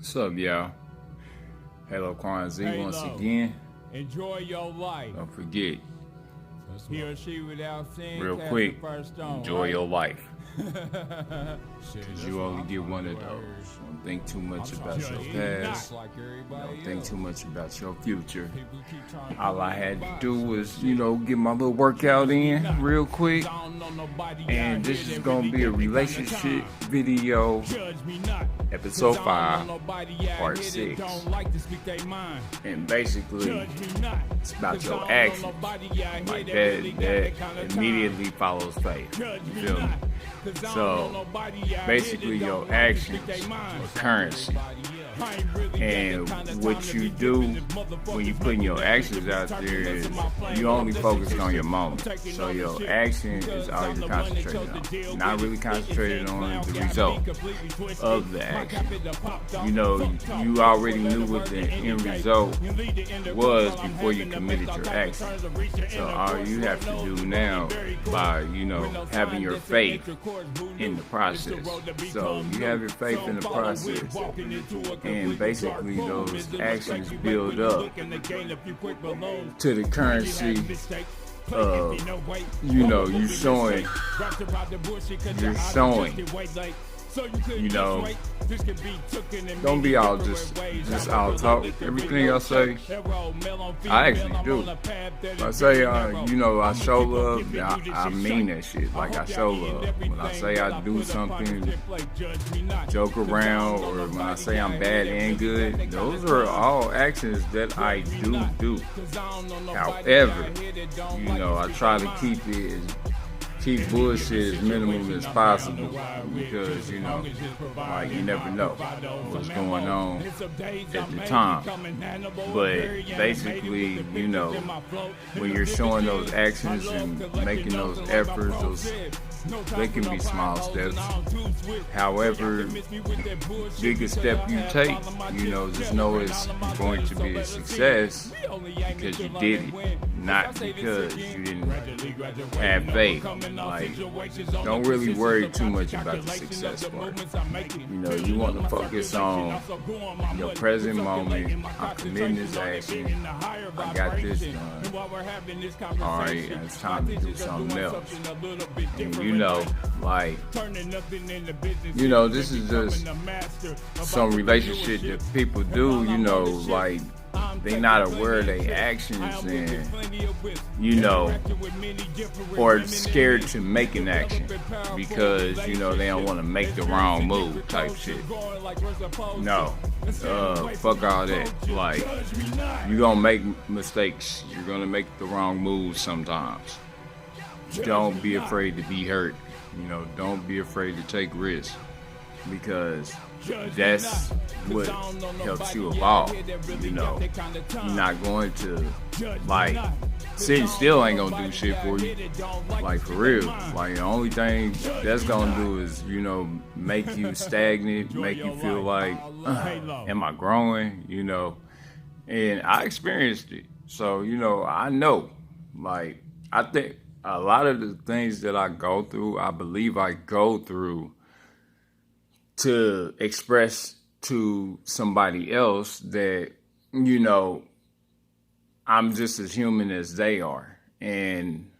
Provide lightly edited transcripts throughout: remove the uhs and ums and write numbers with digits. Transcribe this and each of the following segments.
What's up, y'all? Hello, Quan Z once again. Enjoy your life. Don't forget, He or she without sin real cast quick, the first stone, enjoy right? your life. Shit, Because you only get one of those. Don't think too much about your past. Don't think too much about your future. All I had to do was, get my little workout in real quick. And this is going to be a relationship video, episode 5, part 6. And basically, it's about your actions. Like that immediately follows faith. You feel me? So basically your actions are currency. And what you do when you putting your actions out there is you only focus on your moment. So your action is all you're concentrated on. Not really concentrated on the result of the action. You already knew what the end result was before you committed your action. So all you have to do now by, having your faith in the process. So you have your faith in the process. And basically those actions build up to the currency of, you're showing, don't be all just all talk. Everything I say, I actually do. If I say, I show love, I mean that shit. Like, I show love. When I say I do something, joke around, or when I say I'm bad and good, those are all actions that I do. However, I try to keep bullshit as minimum as possible because, you never know what's going on at the time. But basically, when you're showing those actions and making those efforts, they can be small steps. However, bigger step you take, just know it's going to be a success because you did it, not because you didn't have faith. Like, don't really worry too much about the success part. You want to focus on your present moment. I'm committing this action. I got this done. Alright, it's time to do something else. And this is just some relationship that people do, they not aware of their actions and, or scared to make an action because, they don't want to make the wrong move type shit. No. Fuck all that. Like, you're gonna make mistakes. You're gonna make the wrong moves sometimes. Don't be afraid to be hurt. Don't be afraid to take risks because that's what helps you evolve. You're not going to, sitting still ain't gonna do shit for you. Like, for real. Like, the only thing that's gonna do is, make you stagnant, make you feel like, am I growing? And I experienced it. So, I know. Like, I think a lot of the things that I go through, I believe I go through to express to somebody else that, I'm just as human as they are. And,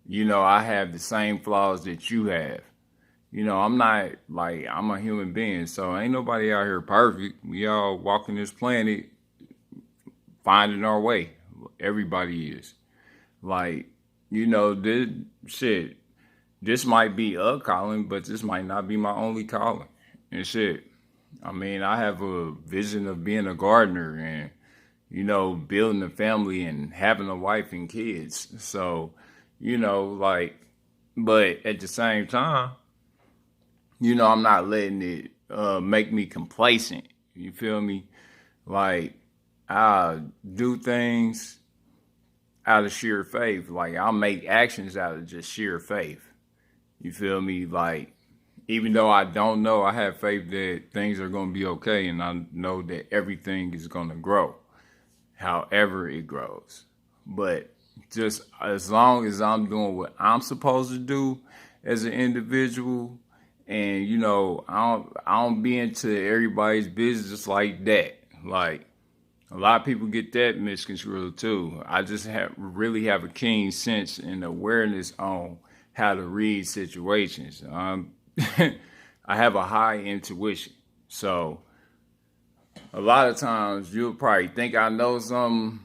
I have the same flaws that you have. I'm not, I'm a human being, so ain't nobody out here perfect. We all walking this planet finding our way. Everybody is. This might be a calling, but this might not be my only calling. And shit, I have a vision of being a gardener and, building a family and having a wife and kids. So, but at the same time, I'm not letting it make me complacent. You feel me? Like, I do things out of sheer faith. Like, I'll make actions out of just sheer faith. You feel me? Like, even though I don't know, I have faith that things are going to be okay, and I know that everything is going to grow, however it grows. But just as long as I'm doing what I'm supposed to do as an individual And, you know, I don't be into everybody's business like that. Like, a lot of people get that misconstrued too. I just really have a keen sense and awareness on how to read situations. I have a high intuition. So a lot of times you'll probably think I know something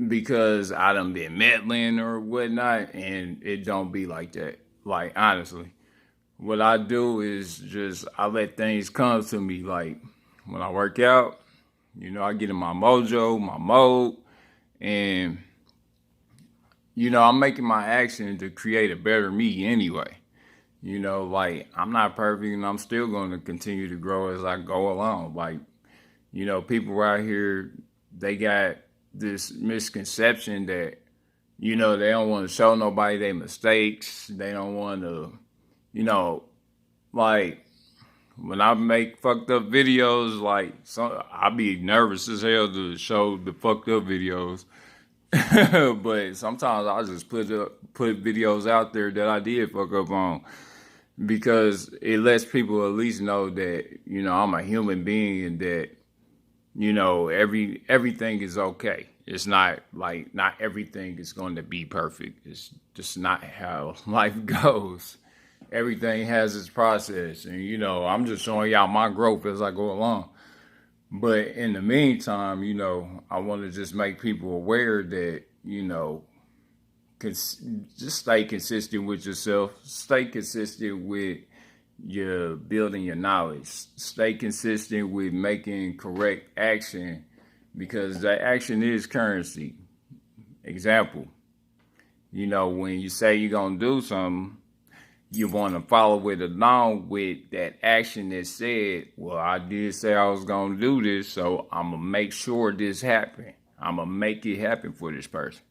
because I done been meddling or whatnot, and it don't be like that. Like, honestly, what I do is just I let things come to me. Like, when I work out, you know, I get in my mojo, my mode, and, you know, I'm making my action to create a better me anyway. You know, like, I'm not perfect and I'm still going to continue to grow as I go along. Like, you know, people out here, they got this misconception that, you know, they don't want to show nobody their mistakes. They don't want to, you know, like, when I make fucked up videos, like, I be nervous as hell to show the fucked up videos. But sometimes I just put videos out there that I did fuck up on, because it lets people at least know that, you know, I'm a human being and that, you know, everything is okay. It's not like, not everything is going to be perfect. It's just not how life goes. Everything has its process, and, you know, I'm just showing y'all my growth as I go along. But in the meantime, you know, I want to just make people aware that, you know, just stay consistent with yourself. Stay consistent with your building your knowledge. Stay consistent with making correct action, because that action is currency. Example, you know, when you say you're going to do something, you want to follow it along with that action that said, well, I did say I was going to do this, so I'm going to make sure this happen. I'm going to make it happen for this person.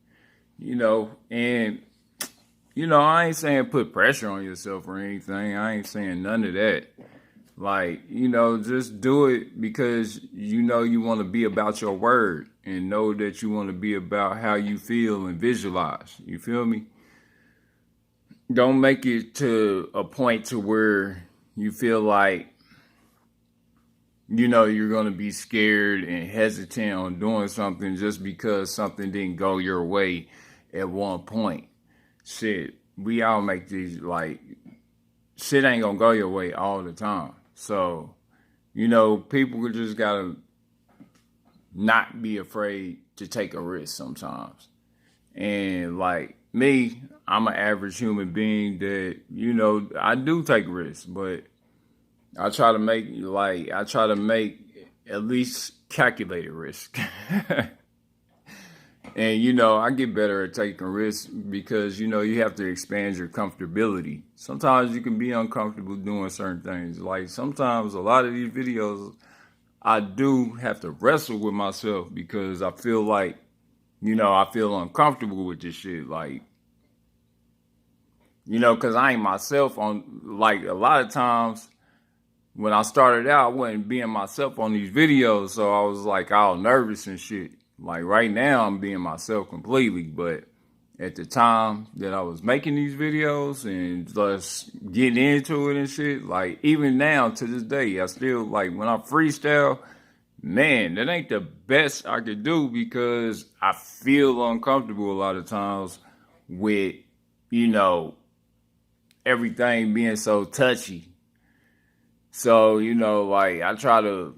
You know, and, you know, I ain't saying put pressure on yourself or anything. I ain't saying none of that. Like, you know, just do it because you know you want to be about your word and know that you want to be about how you feel and visualize. You feel me? Don't make it to a point to where you feel like, you know, you're going to be scared and hesitant on doing something just because something didn't go your way at one point. Shit, we all make these, like, shit ain't going to go your way all the time. So, you know, people just got to not be afraid to take a risk sometimes. And, like, me, I'm an average human being that, you know, I do take risks, but I try to make at least calculated risk. And, you know, I get better at taking risks because, you know, you have to expand your comfortability. Sometimes you can be uncomfortable doing certain things. Like, sometimes a lot of these videos, I do have to wrestle with myself because I feel like, you know, I feel uncomfortable with this shit. Like, you know, because I ain't myself on, like, a lot of times when I started out, I wasn't being myself on these videos. So I was like all nervous and shit. Like, right now, I'm being myself completely. But at the time that I was making these videos and just getting into it and shit, like, even now to this day, I still, like, when I freestyle, man, that ain't the best I could do because I feel uncomfortable a lot of times with, you know, everything being so touchy. So, you know, like, I try to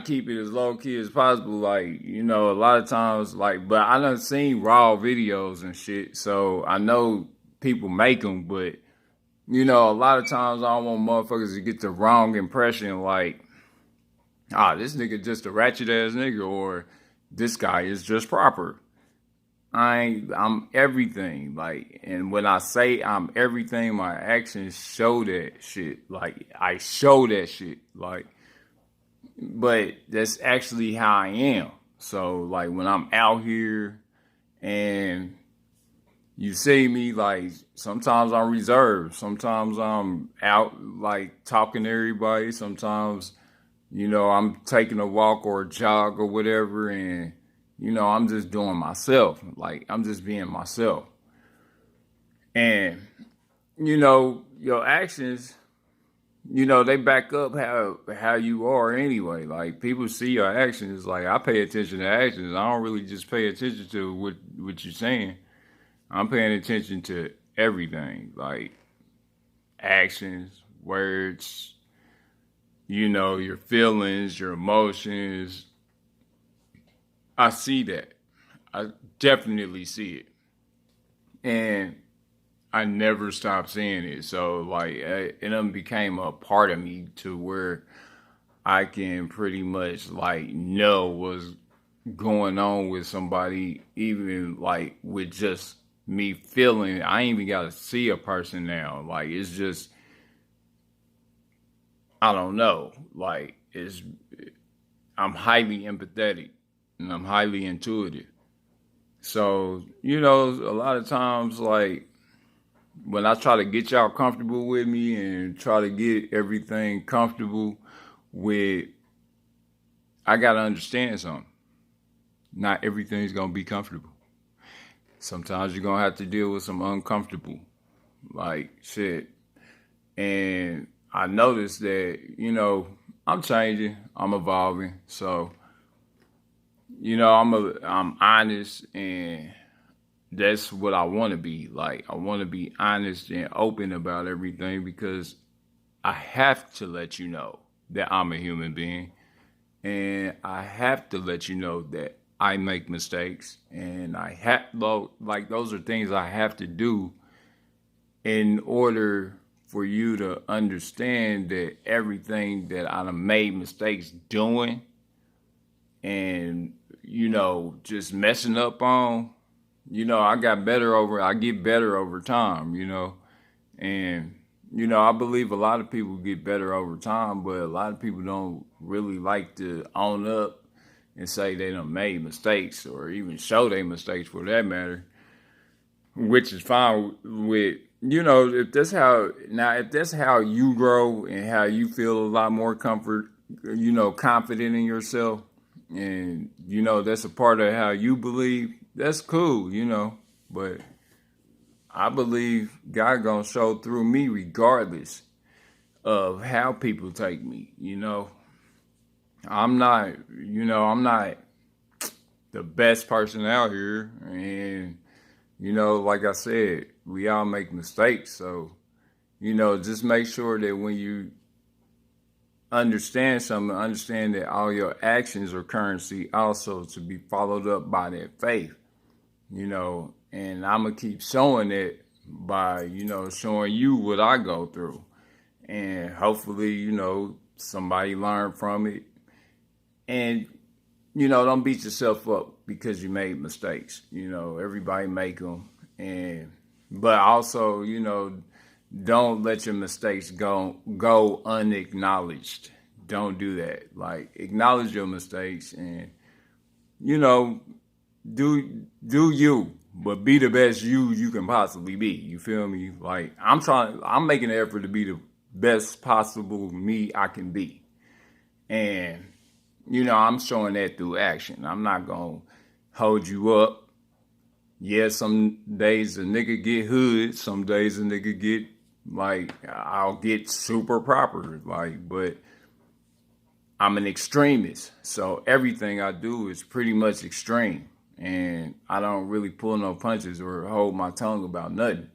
keep it as low key as possible. Like, you know, a lot of times, like, but I done seen raw videos and shit, so I know people make them, but, you know, a lot of times I don't want motherfuckers to get the wrong impression, like, this nigga just a ratchet ass nigga, or this guy is just proper. I'm everything. Like, and when I say I'm everything, my actions show that shit. Like, I show that shit. Like, but that's actually how I am. So, like, when I'm out here and you see me, like, sometimes I'm reserved. Sometimes I'm out, like, talking to everybody. Sometimes, you know, I'm taking a walk or a jog or whatever, and, you know, I'm just doing myself. Like, I'm just being myself. And, you know, your actions, they back up how you are anyway. Like people see your actions. Like I pay attention to actions. I don't really just pay attention to what you're saying. I'm paying attention to everything, like actions, words, your feelings, your emotions. I see that. I definitely see it. And I never stopped seeing it. So like it became a part of me to where I can pretty much like know what's going on with somebody, even like with just me feeling. I ain't even gotta see a person now. Like it's just I don't know. Like I'm highly empathetic and I'm highly intuitive. So, a lot of times like when I try to get y'all comfortable with me and try to get everything comfortable with, I got to understand something. Not everything's going to be comfortable. Sometimes you're going to have to deal with some uncomfortable, like shit. And I noticed that, I'm changing, I'm evolving. So, I'm honest, and that's what I want to be. Like I want to be honest and open about everything because I have to let you know that I'm a human being, and I have to let you know that I make mistakes, and those are things I have to do in order for you to understand that everything that I done made mistakes doing and just messing up on, I get better over time, and I believe a lot of people get better over time, but a lot of people don't really like to own up and say they done made mistakes or even show their mistakes for that matter, which is fine with, if that's how you grow and how you feel a lot more confident in yourself, and that's a part of how you believe, that's cool, but I believe God gonna show through me regardless of how people take me. I'm not the best person out here, and like I said, we all make mistakes. So just make sure that when you understand something, understand that all your actions are currency also to be followed up by that faith, and I'm going to keep showing it by, showing you what I go through, and hopefully, somebody learn from it, and, don't beat yourself up because you made mistakes, everybody make them, but also, don't let your mistakes go unacknowledged. Don't do that. Like acknowledge your mistakes and do you, but be the best you can possibly be. You feel me? Like I'm making an effort to be the best possible me I can be. And I'm showing that through action. I'm not going to hold you up. Yeah, some days a nigga get hood, some days a nigga get like I'll get super proper, like, but I'm an extremist, so everything I do is pretty much extreme, and I don't really pull no punches or hold my tongue about nothing.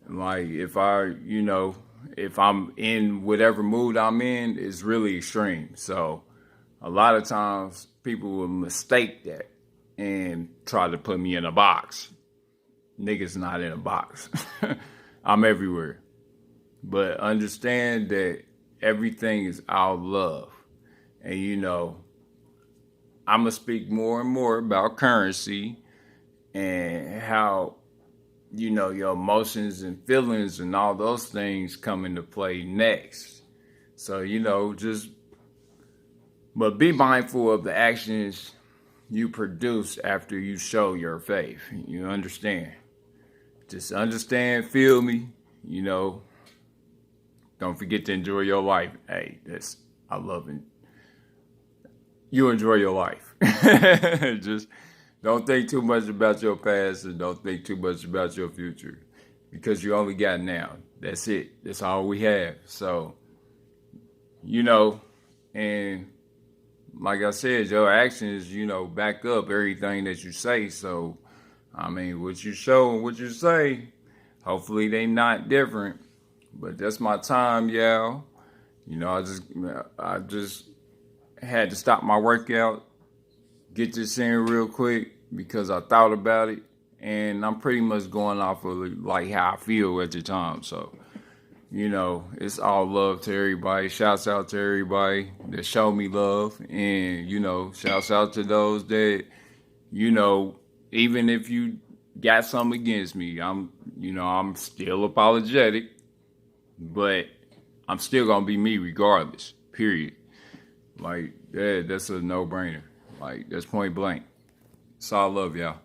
Like if I'm in whatever mood I'm in, it's really extreme. So a lot of times people will mistake that and try to put me in a box. Niggas not in a box. I'm everywhere. But understand that everything is out of love. And I'm going to speak more and more about currency and how, your emotions and feelings and all those things come into play next. So, but be mindful of the actions you produce after you show your faith. You understand? Just understand, feel me, don't forget to enjoy your life. Hey, I love it. You enjoy your life. Just don't think too much about your past and don't think too much about your future because you only got now. That's it. That's all we have. So you know, and like I said, your actions, back up everything that you say. So, I mean, what you show and what you say, hopefully they not different. But that's my time, y'all. I just had to stop my workout, get this in real quick because I thought about it, and I'm pretty much going off of like how I feel at the time. So, it's all love to everybody. Shouts out to everybody that show me love, and shouts out to those that even if you got something against me, I'm still apologetic, but I'm still gonna be me regardless. Period. Like, yeah, that's a no-brainer. Like, that's point blank. It's all love, y'all.